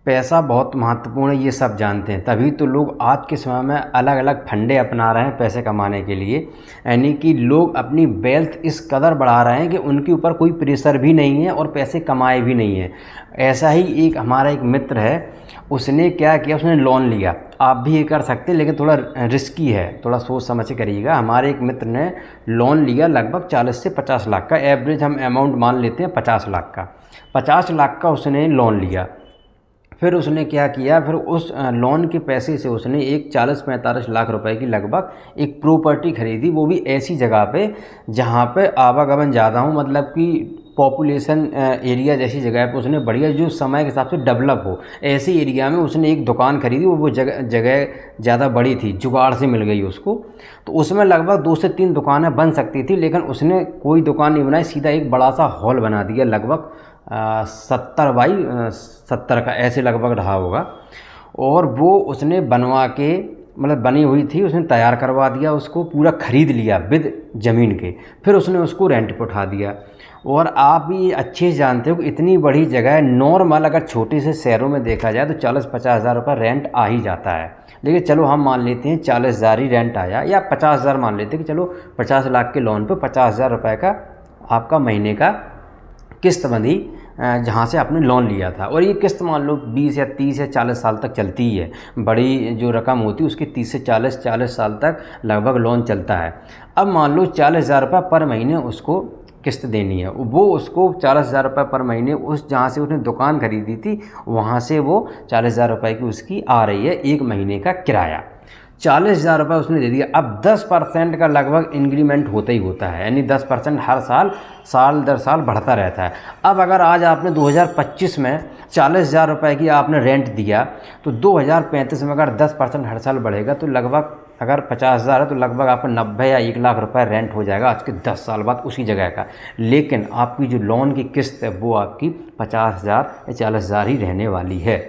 पैसा बहुत महत्वपूर्ण है, ये सब जानते हैं, तभी तो लोग आज के समय में अलग अलग फंडे अपना रहे हैं पैसे कमाने के लिए। यानी कि लोग अपनी वेल्थ इस कदर बढ़ा रहे हैं कि उनके ऊपर कोई प्रेशर भी नहीं है और पैसे कमाए भी नहीं हैं। ऐसा ही एक हमारा एक मित्र है, उसने क्या किया, उसने लोन लिया। आप भी ये कर सकते हैं, लेकिन थोड़ा रिस्की है, थोड़ा सोच समझ के करिएगा। हमारे एक मित्र ने लोन लिया लगभग 40 से 50 लाख का, एवरेज हम अमाउंट मान लेते हैं 50 लाख का। 50 लाख का उसने लोन लिया। फिर उसने क्या किया, फिर उस लोन के पैसे से उसने एक 40-45 लाख रुपए की लगभग एक प्रॉपर्टी खरीदी, वो भी ऐसी जगह पे जहाँ पे आवागमन ज़्यादा हो, मतलब कि पॉपुलेशन एरिया जैसी जगह पे उसने बढ़िया, जो समय के हिसाब से डेवलप हो, ऐसे एरिया में उसने एक दुकान खरीदी। वो जगह ज़्यादा बड़ी थी, जुगाड़ से मिल गई उसको। तो उसमें लगभग 2 से 3 दुकानें बन सकती थी, लेकिन उसने कोई दुकान नहीं बनाई, सीधा एक बड़ा सा हॉल बना दिया, लगभग 70 बाई 70 का ऐसे लगभग रहा होगा। और वो उसने बनवा के, मतलब बनी हुई थी, उसने तैयार करवा दिया, उसको पूरा ख़रीद लिया विद ज़मीन के। फिर उसने उसको रेंट पे उठा दिया। और आप भी अच्छे से जानते हो कि इतनी बड़ी जगह है, नॉर्मल अगर छोटे से शहरों में देखा जाए तो 40-50 हज़ार रुपये रेंट आ ही जाता है। लेकिन चलो हम मान लेते हैं 40 हज़ार ही रेंट आया, या 50 हज़ार मान लेते हैं कि चलो 50 लाख के लोन पे 50 हज़ार रुपये का आपका महीने का किस्त बंधी, जहाँ से आपने लोन लिया था। और ये किस्त मान लो 20 या 30 या 40 साल तक चलती ही है। बड़ी जो रकम होती है उसकी 30 से 40 साल तक लगभग लोन चलता है। अब मान लो 40 हज़ार रुपये पर महीने उसको किस्त देनी है। वो उसको 40 हज़ार रुपये पर महीने, उस जहाँ से उसने दुकान खरीदी थी वहाँ से वो 40 हज़ार रुपये की उसकी आ रही है एक महीने का किराया। 40 हज़ार रुपये उसने दे दिया। अब 10% का लगभग इंक्रीमेंट होता ही होता है, यानी 10% हर साल दर साल बढ़ता रहता है। अब अगर आज आपने 2025 में 40 हज़ार रुपये की आपने रेंट दिया, तो 2035 में अगर 10% हर साल बढ़ेगा तो लगभग, अगर 50 हज़ार है तो लगभग आपको 90 या 1 लाख रुपए रेंट हो जाएगा आज के 10 साल बाद उसी जगह का। लेकिन आपकी जो लोन की किस्त है वो आपकी 50 हज़ार या 40 हज़ार ही रहने वाली है।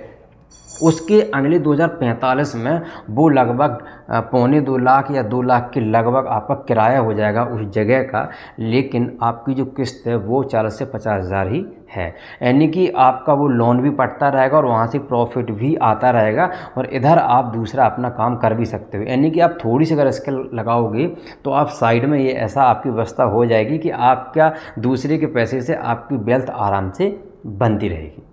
उसके अगले 2045 में वो लगभग 1.25 लाख या 2 लाख के लगभग आपका किराया हो जाएगा उस जगह का। लेकिन आपकी जो किस्त है वो 40 से 50 हज़ार ही है। यानी कि आपका वो लोन भी पड़ता रहेगा और वहाँ से प्रॉफिट भी आता रहेगा, और इधर आप दूसरा अपना काम कर भी सकते हो। यानी कि आप थोड़ी सी अगर स्किल लगाओगे तो आप साइड में ये ऐसा आपकी व्यवस्था हो जाएगी कि आपका दूसरे के पैसे से आपकी वेल्थ आराम से बनती रहेगी।